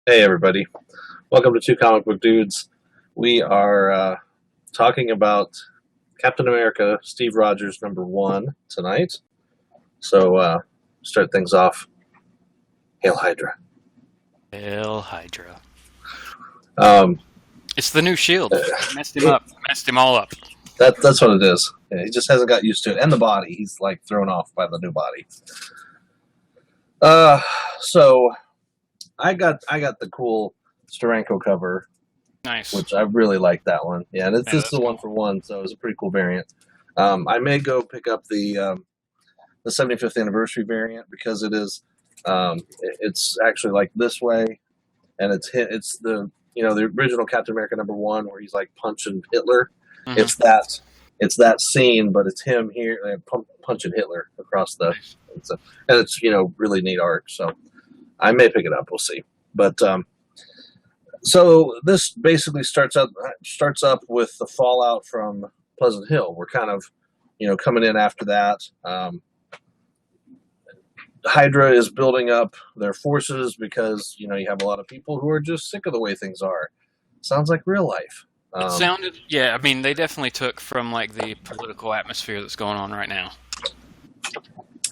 Hey everybody, welcome to Two Comic Book Dudes. We are talking about Captain America, Steve Rogers #1 tonight. So start things off. Hail Hydra. Hail Hydra. Um, It's the new shield. Messed him it, up. Messed him all up. that's what it is. Yeah, he just hasn't got used to it, and the body. He's like thrown off by the new body. Uh, so I got the cool Steranko cover, Nice. which I really like that one. Yeah, and Yeah, this is that's a one cool. for one, so it's a pretty cool variant. I may go pick up the 75th anniversary variant because it's actually like this way, and it's the original Captain America #1 where he's like punching Hitler. Hmm. It's that scene, but it's him here punching Hitler across the. Nice. It's really neat art. So I may pick it up. We'll see. But so this basically starts up with the fallout from Pleasant Hill. We're kind of coming in after that. Hydra is building up their forces because you have a lot of people who are just sick of the way things are. Sounds like real life. It Um, sounded, yeah, I mean, they definitely took from like the political atmosphere that's going on right now.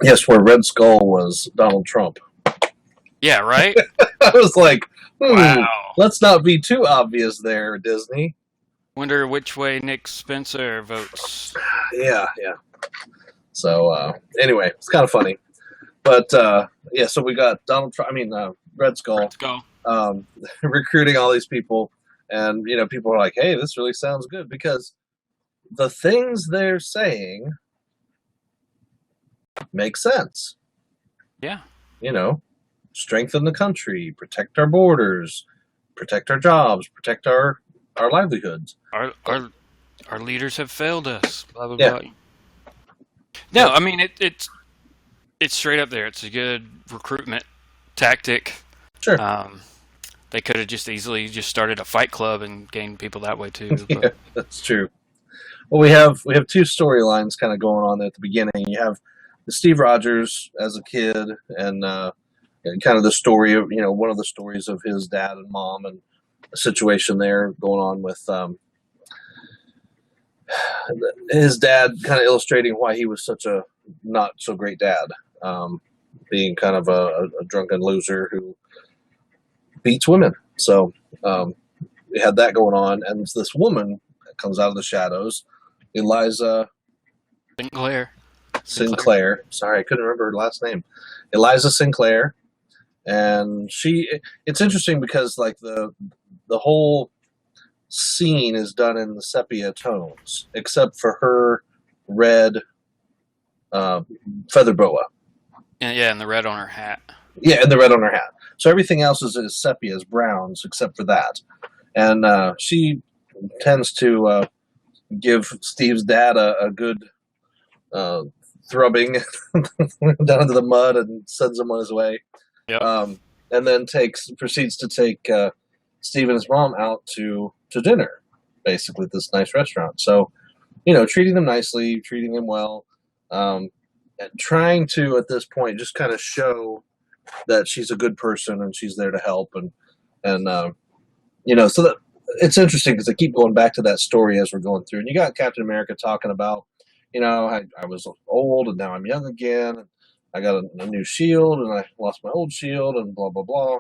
yes, where Red Skull was Donald Trump. Yeah, right? I was like, Wow. let's not be too obvious there, Disney. Wonder which way Nick Spencer votes. Yeah, yeah. So anyway, it's kind of funny, but yeah. So we got Donald Trump. I mean, Red Skull Let's go. um, recruiting all these people, and people are like, "Hey, this really sounds good," because the things they're saying make sense. Yeah. You know, strengthen the country, protect our borders, protect our jobs, protect our livelihoods. Our our our leaders have failed us. Blah blah Yeah, blah. No, yep, I mean it's straight up there. It's a good recruitment tactic. sure. Um, they could have just easily just started a fight club and gained people that way too. Yeah, But that's true. Well, we have two storylines kind of going on at the beginning. You have Steve Rogers as a kid, and kind of the story of one of the stories of his dad and mom, and a situation there going on with his dad, kind of illustrating why he was such a not so great dad, um, being kind of a drunken loser who beats women. So we had that going on, and this woman that comes out of the shadows, Eliza Sinclair, Sinclair. Sinclair. Sorry, I couldn't remember her last name. Eliza Sinclair, and it's interesting because like the whole scene is done in the sepia tones, except for her red uh, feather boa. And yeah, and the red on her hat. Yeah, and the red on her hat. So everything else is sepia, is browns, except for that. And she tends to give Steve's dad a good uh, thrubbing down into the mud and sends him on his way. Yep. And then proceeds to take Steve and his mom out to dinner, basically at this nice restaurant. So, treating them nicely, treating them well, and trying to at this point just kind of show that she's a good person and she's there to help, and so that it's interesting because I keep going back to that story as we're going through, and you got Captain America talking about, I was old and now I'm young again. And I got a new shield and I lost my old shield and blah blah blah.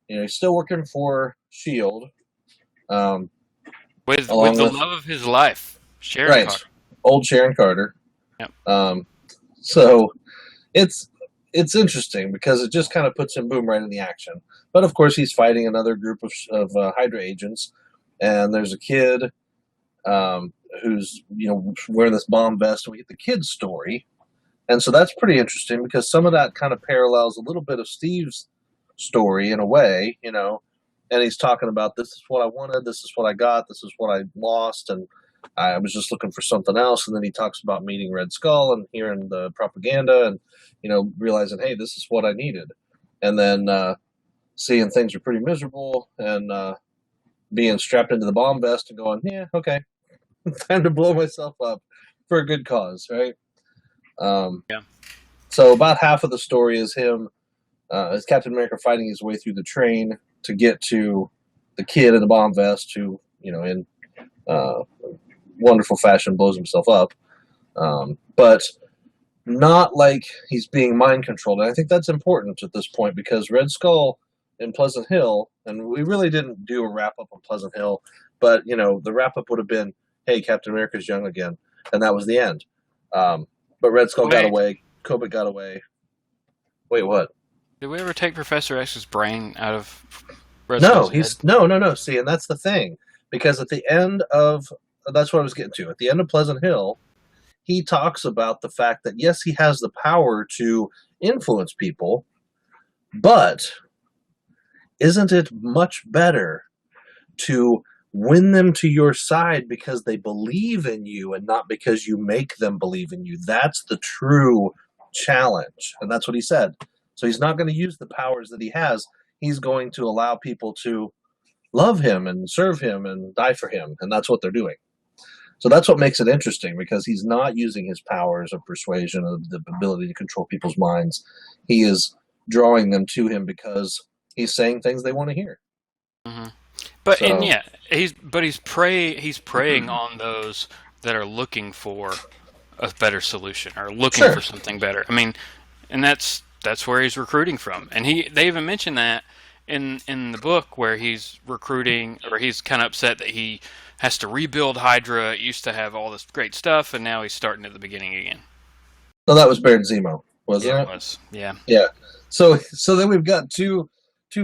He's still working for Shield, um, With along the with love of his life, Sharon right Carter. old Sharon Carter. Yep. So it's interesting because it just kind of puts him boom right in the action. But of course, he's fighting another group of Hydra agents, and there's a kid who's wearing this bomb vest, and we get the kid's story, and so that's pretty interesting because some of that kind of parallels a little bit of Steve's story in a way, and he's talking about this is what I wanted, this is what I got, this is what I lost, and I was just looking for something else. And then he talks about meeting Red Skull and hearing the propaganda and, realizing, hey, this is what I needed. And then seeing things are pretty miserable and being strapped into the bomb vest and going, yeah, okay, time to blow myself up for a good cause, right? Um, Yeah. so about half of the story is him, as Captain America fighting his way through the train to get to the kid in the bomb vest who, in wonderful fashion blows himself up. But not like he's being mind controlled. And I think that's important at this point because Red Skull in Pleasant Hill, and we really didn't do a wrap up on Pleasant Hill, but the wrap up would have been, "Hey, Captain America's young again," and that was the end. But Red Skull got away. Kobik got away. Wait, what? Did we ever take Professor X's brain out of Red No, Skull's he's head? no. See, and that's the thing, because at the end of that's what I was getting to. At the end of Pleasant Hill, he talks about the fact that yes, he has the power to influence people, but isn't it much better to win them to your side because they believe in you and not because you make them believe in you? That's the true challenge, and that's what he said. So he's not going to use the powers that he has. He's going to allow people to love him and serve him and die for him, and that's what they're doing. So that's what makes it interesting, because he's not using his powers of persuasion, of the ability to control people's minds. He is drawing them to him because he's saying things they want to hear. Mm-hmm. But So, and yeah, he's preying on those that are looking for a better solution or looking sure. for something better. I mean, and that's where he's recruiting from. And they even mention that in the book where he's recruiting, or he's kind of upset that he has to rebuild Hydra. It used to have all this great stuff, and now he's starting at the beginning again. So that was Baron Zemo, wasn't Yeah, it? it was. Yeah. Yeah. So then we've got two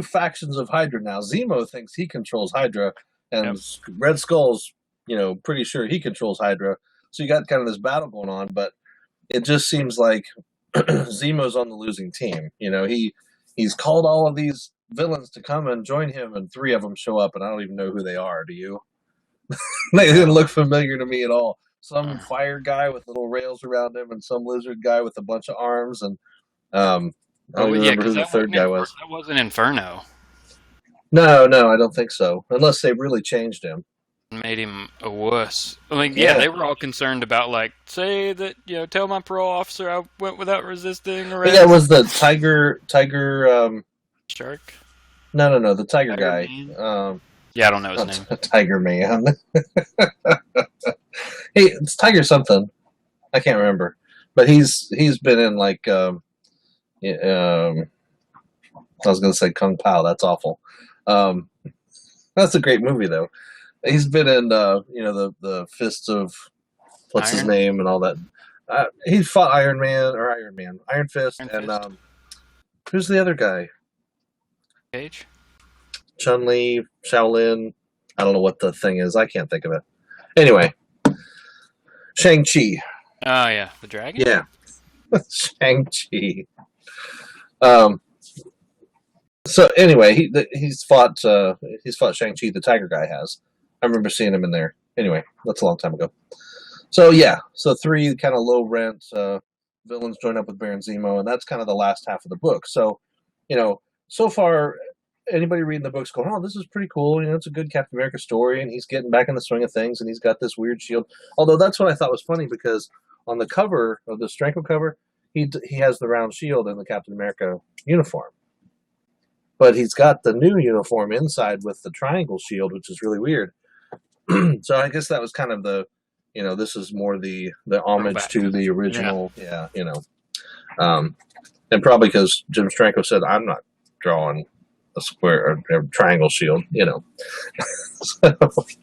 factions of Hydra now. Zemo thinks he controls Hydra, and Red Skull's, pretty sure he controls Hydra. So you got kind of this battle going on, but it just seems like Zemo's on the losing team. He's called all of these villains to come and join him, and 3 of them show up, and I don't even know who they are. Do you? They didn't look familiar to me at all. Some fire guy with little rails around him, and some lizard guy with a bunch of arms, and I don't even remember who the third guy was. That wasn't Inferno. No, I don't think so. Unless they really changed him. Made him a wuss. I mean, yeah, they were all concerned about, like, say that, tell my parole officer I went without resisting arrest. Yeah, it was the tiger, Shark? No, the tiger guy. Yeah, I don't know his name. Tiger Man. Hey, it's Tiger something. I can't remember. But he's been in, like, I was going to say Kung Pao. That's awful. That's a great movie, though. He's been in, the Fists of what's his name and all that. He fought Iron Fist, and who's the other guy? Cage? Chun-Li, Shaolin. I don't know what the thing is. I can't think of it. Anyway, Shang-Chi. Oh yeah, the dragon. Yeah, Shang-Chi. So anyway, he's fought Shang-Chi. The tiger guy has. I remember seeing him in there. Anyway, that's a long time ago. So yeah, 3 kind of low rent villains join up with Baron Zemo, and that's kind of the last half of the book. So, so far, anybody reading the book's going, "Oh, this is pretty cool. It's a good Captain America story, and he's getting back in the swing of things, and he's got this weird shield." Although that's what I thought was funny, because on the cover of the Stranko cover, he has the round shield in the Captain America uniform. But he's got the new uniform inside with the triangle shield, which is really weird. So I guess that was kind of the, this is more the homage to the original. Yeah, and probably because Jim Stranko said, "I'm not drawing a square or a triangle shield," So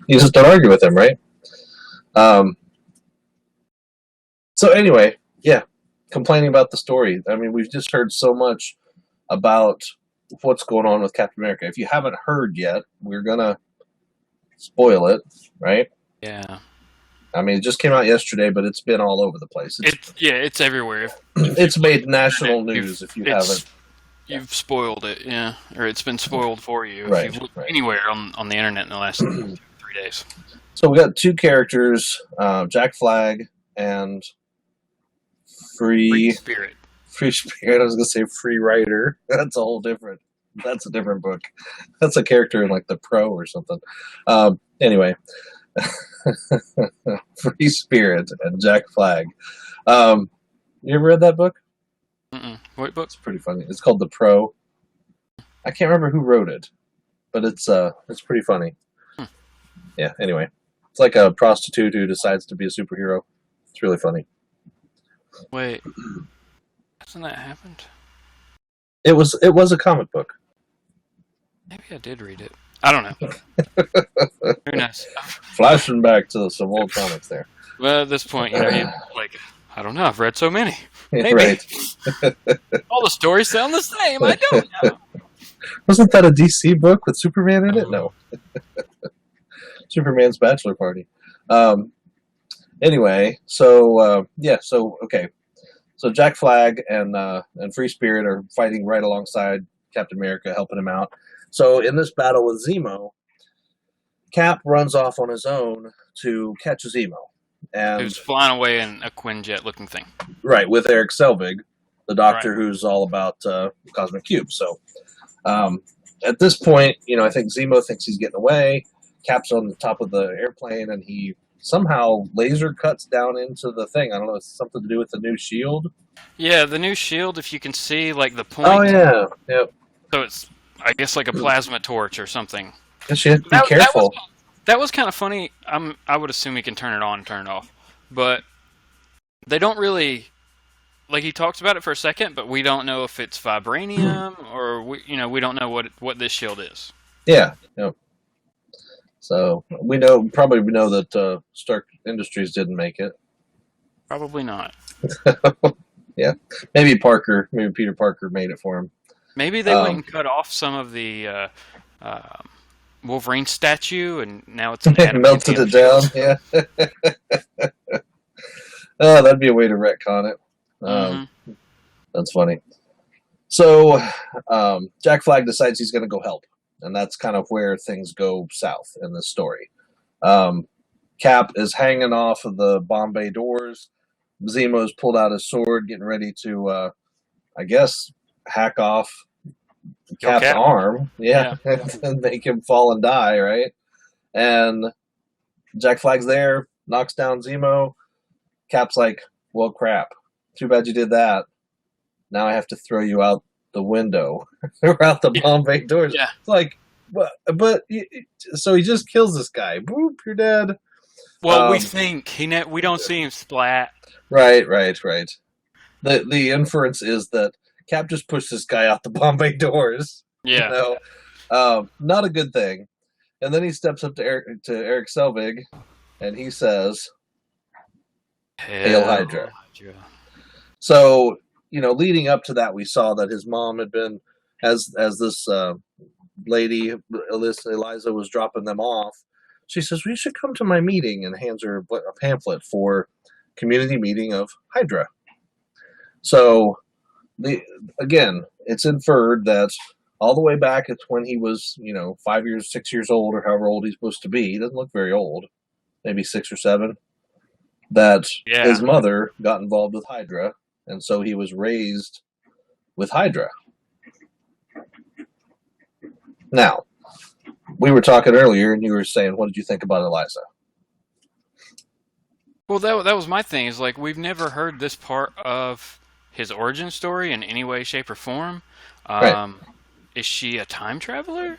you just don't argue with him, right? So anyway, yeah, complaining about the story. I mean, we've just heard so much about what's going on with Captain America. If you haven't heard yet, we're gonna spoil it, right? Yeah. I mean, it just came out yesterday, but it's been all over the place. It's everywhere. It's made national news. If you haven't, you've spoiled it, yeah, or it's been spoiled for you. Right, if you've looked anywhere on the internet in the last 3 days. So we got 2 characters, Jack Flag and Free Spirit. Free Spirit. I was gonna say Free Rider. That's a different book. That's a character in like the Pro or something. Anyway, Free Spirit and Jack Flag. You ever read that book? Mm-mm. What book? It's pretty funny. It's called The Pro. I can't remember who wrote it. but it's pretty funny. Yeah. Anyway, it's like a prostitute who decides to be a superhero. It's really funny. Wait, hasn't that happened? It was a comic book. Maybe I did read it. I don't know. Who knows? Flashing back to some old comics there. Well, at this point, like, I don't know. I've read so many. Maybe. Right. All the stories sound the same. I don't know. Wasn't that a DC book with Superman in it? No. Superman's bachelor party. Anyway, so okay. So Jack Flag and Free Spirit are fighting right alongside Captain America, helping him out. So in this battle with Zemo, Cap runs off on his own to catch Zemo, and Who's flying away in a Quinjet looking thing? Right, with Eric Selvig, the doctor who's all about Cosmic Cube. So at this point, I think Zemo thinks he's getting away. Cap's on the top of the airplane, and he somehow laser cuts down into the thing. I don't know, it's something to do with the new shield. Yeah, the new shield, if you can see, like, the point. Oh, yeah. Yep. So it's, I guess, like a plasma torch or something. Guess you have to be careful. That was kind of funny. I would assume he can turn it on and turn it off. But they don't really... Like, he talks about it for a second, but we don't know if it's vibranium or, we don't know what this shield is. Yeah. Yep. So we probably know that Stark Industries didn't make it. Probably not. Yeah. Maybe Peter Parker made it for him. Maybe they went and cut off some of the Wolverine statue, and now it's an melted it down. Yeah. Oh, that'd be a way to retcon it. That's funny. So Jack Flag decides he's going to go help, and that's kind of where things go south in this story. Cap is hanging off of the Bombay doors. Zemo's pulled out his sword, getting ready to, I guess, hack off Cap's arm. Yeah. And make him fall and die, right? And Jack Flag's there, knocks down Zemo. Cap's like, well, crap. Too bad you did that. Now I have to throw you out the window or out the Bombay doors. Yeah. It's like, but so he just kills this guy. Boop, you're dead. Well, we think we don't see him splat. Right. The inference is that Cap just pushed this guy out the Bombay doors. Yeah. Not a good thing. And then he steps up to Eric Selvig, and he says, "Hail Hydra." So, leading up to that, we saw that his mom had been, as this lady, Eliza, was dropping them off, she says, "We should come to my meeting," and hands her a pamphlet for community meeting of Hydra. So, again, it's inferred that all the way back at when he was, 5 years, 6 years old, or however old he's supposed to be, he doesn't look very old, maybe 6 or 7, that his mother got involved with Hydra, and so he was raised with Hydra. Now, we were talking earlier, and you were saying, what did you think about Eliza? Well, that was my thing, is like, we've never heard this part of his origin story in any way, shape, or form. Right. Is she a time traveler?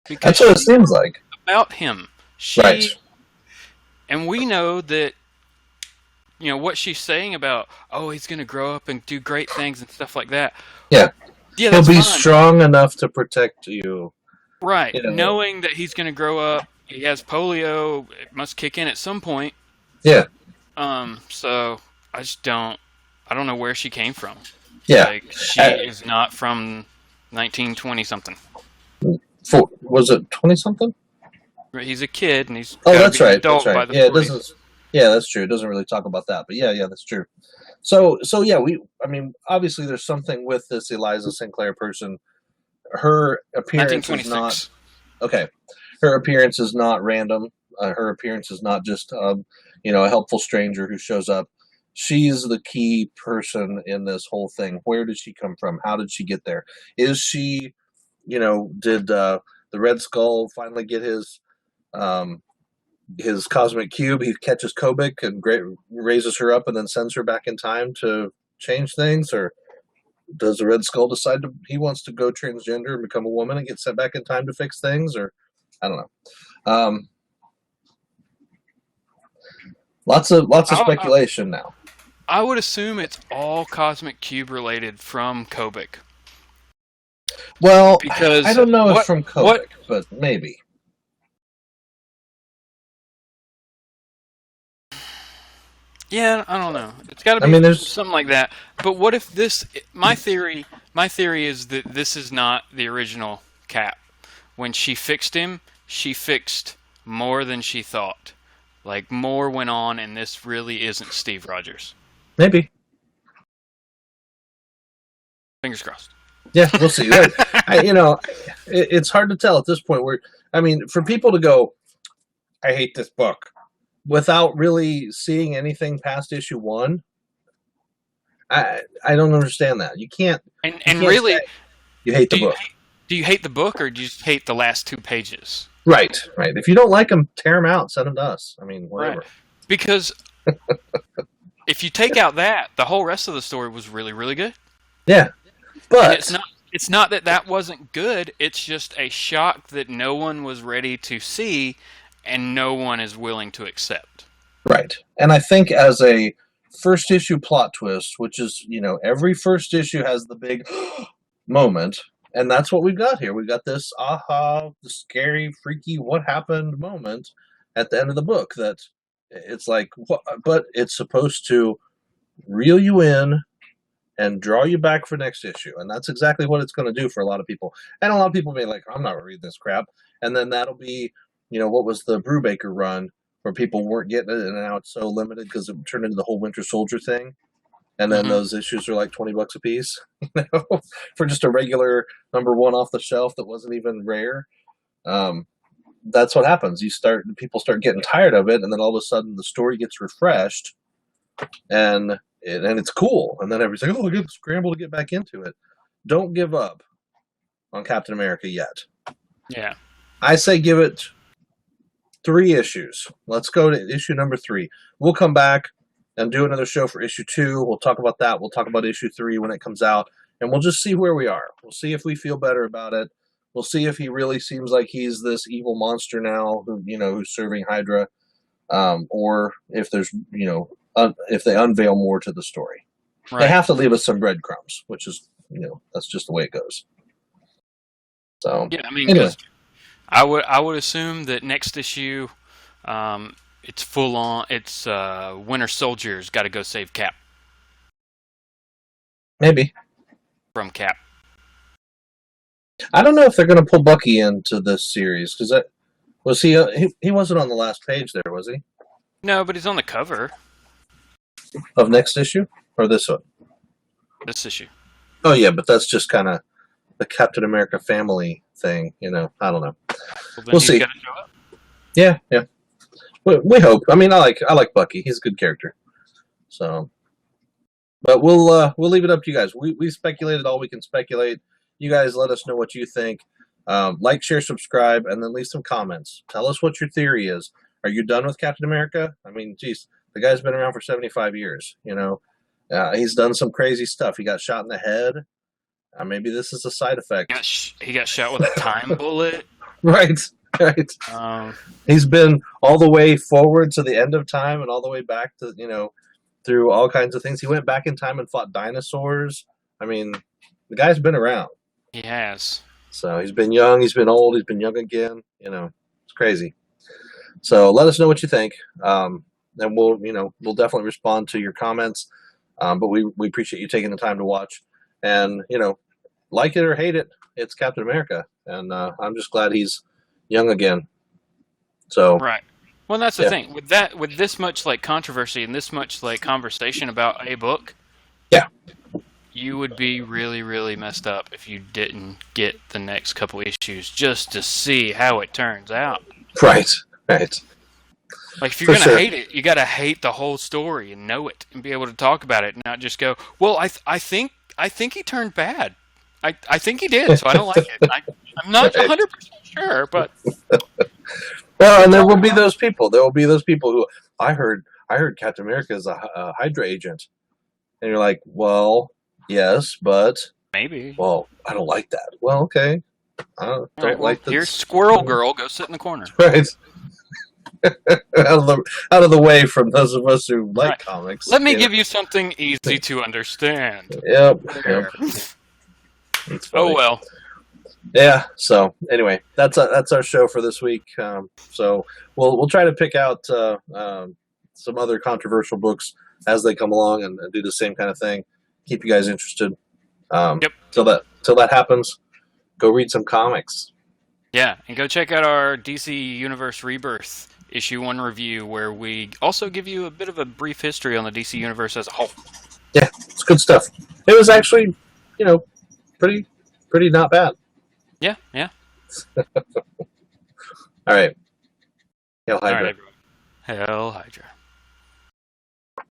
Because that's what it seems like. About him. Right. And we know that, what she's saying about, he's going to grow up and do great things and stuff like that. Yeah. Yeah, he'll be strong enough to protect you. Right. Knowing that he's going to grow up, he has polio, it must kick in at some point. Yeah. So I don't know where she came from. Yeah. Like, she is not from 1920 something. Was it 20 something? He's a kid, and he's that's right. Adult that's right. By the yeah, it doesn't. Yeah, that's true. It doesn't really talk about that, but yeah, that's true. So yeah, obviously there's something with this Eliza Sinclair person. Her appearance is not okay. Her appearance is not random. Her appearance is not just a helpful stranger who shows up. She's the key person in this whole thing. Where did she come from? How did she get there? Is she, did the Red Skull finally get his cosmic cube? He catches Kobik and raises her up and then sends her back in time to change things? Or does the Red Skull decide he wants to go transgender and become a woman and get sent back in time to fix things, or I don't know. Lots of speculation now. I would assume it's all Cosmic Cube related from Kobik. Well, because I don't know if from Kobik, but maybe. Yeah, I don't know. It's got to be there's something like that. But what if this? My theory is that this is not the original Cap. When she fixed him, she fixed more than she thought. Like more went on, and this really isn't Steve Rogers. Maybe. Fingers crossed. Yeah, we'll see. It's hard to tell at this point. For people to go, I hate this book, without really seeing anything past issue 1, I don't understand that. You can't. And really, you hate the book. Do you hate the book, or do you just hate the last 2 pages? Right. If you don't like them, tear them out, send them to us. I mean, whatever. Right. Because if you take out that, the whole rest of the story was really, really good. Yeah, but and it's not that wasn't good. It's just a shock that no one was ready to see, and no one is willing to accept. Right, and I think as a first issue plot twist, which is every first issue has the big moment. And that's what we've got here. We've got this the scary, freaky, what happened moment at the end of the book that it's like, what? But it's supposed to reel you in and draw you back for next issue. And that's exactly what it's going to do for a lot of people. And a lot of people may be like, I'm not reading this crap. And then that'll be, what was the Brubaker run where people weren't getting it, and now it's so limited because it turned into the whole Winter Soldier thing. And then those issues are like $20 a piece, for just a regular number 1 off the shelf that wasn't even rare. That's what happens. People start getting tired of it, and then all of a sudden the story gets refreshed, and it's cool. And then everybody's like, "Oh, I got to scramble to get back into it." Don't give up on Captain America yet. Yeah, I say give it 3 issues. Let's go to issue number 3. We'll come back and do another show for issue 2. We'll talk about that. We'll talk about issue 3 when it comes out, and we'll just see where we are. We'll see if we feel better about it. We'll see if he really seems like he's this evil monster now, who's serving Hydra, or if there's, if they unveil more to the story. Right. They have to leave us some breadcrumbs, which is, that's just the way it goes. So yeah, anyway. I would assume that next issue. It's full on. It's Winter Soldier's got to go save Cap. Maybe. From Cap. I don't know if they're going to pull Bucky into this series because he wasn't on the last page there, was he? No, but he's on the cover. Of next issue or this one? This issue. Oh yeah, but that's just kind of the Captain America family thing. I don't know. We'll see. Yeah. We hope. I like Bucky. He's a good character. So, but we'll leave it up to you guys. We speculated all we can speculate. You guys let us know what you think. Like, share, subscribe, and then leave some comments. Tell us what your theory is. Are you done with Captain America? Geez, the guy's been around for 75 years. He's done some crazy stuff. He got shot in the head. Maybe this is a side effect. He got shot with a time bullet. Right. He's been all the way forward to the end of time and all the way back to, through all kinds of things. He went back in time and fought dinosaurs. The guy's been around. He has. So he's been young, he's been old, he's been young again. It's crazy. So let us know what you think. And we'll definitely respond to your comments. But we appreciate you taking the time to watch. And, like it or hate it, it's Captain America. And I'm just glad he's young again. So right. Well, that's the thing with this much controversy and this much conversation about a book. Yeah, you would be really, really messed up if you didn't get the next couple issues just to see how it turns out. Right. If you're gonna hate it, you gotta hate the whole story and know it and be able to talk about it and not just go, "Well, I think he turned bad. I think he did, so I don't like it." I'm not 100% sure, but well, and there will be those people. There will be those people who I heard Captain America is a Hydra agent, and you're like, well, Yes, but Maybe. well, I don't like that. Well, okay, I All right. don't Well, like that. here's Squirrel Girl. Go sit in the corner. Right. Out of the way from those of us who All like right. comics. Let me give you something easy to understand. Yep. Yep. There. It's Oh funny. well. Yeah. So anyway, that's our show for this week. So we'll try to pick out some other controversial books as they come along and do the same kind of thing. Keep you guys interested. Yep. Till that happens, go read some comics. Yeah, and go check out our DC Universe Rebirth issue 1 review, where we also give you a bit of a brief history on the DC Universe as a whole. Yeah, it's good stuff. It was actually, you know, pretty not bad. Yeah, yeah. All right. Hail All right, Hydra. everyone. Hell Hydra.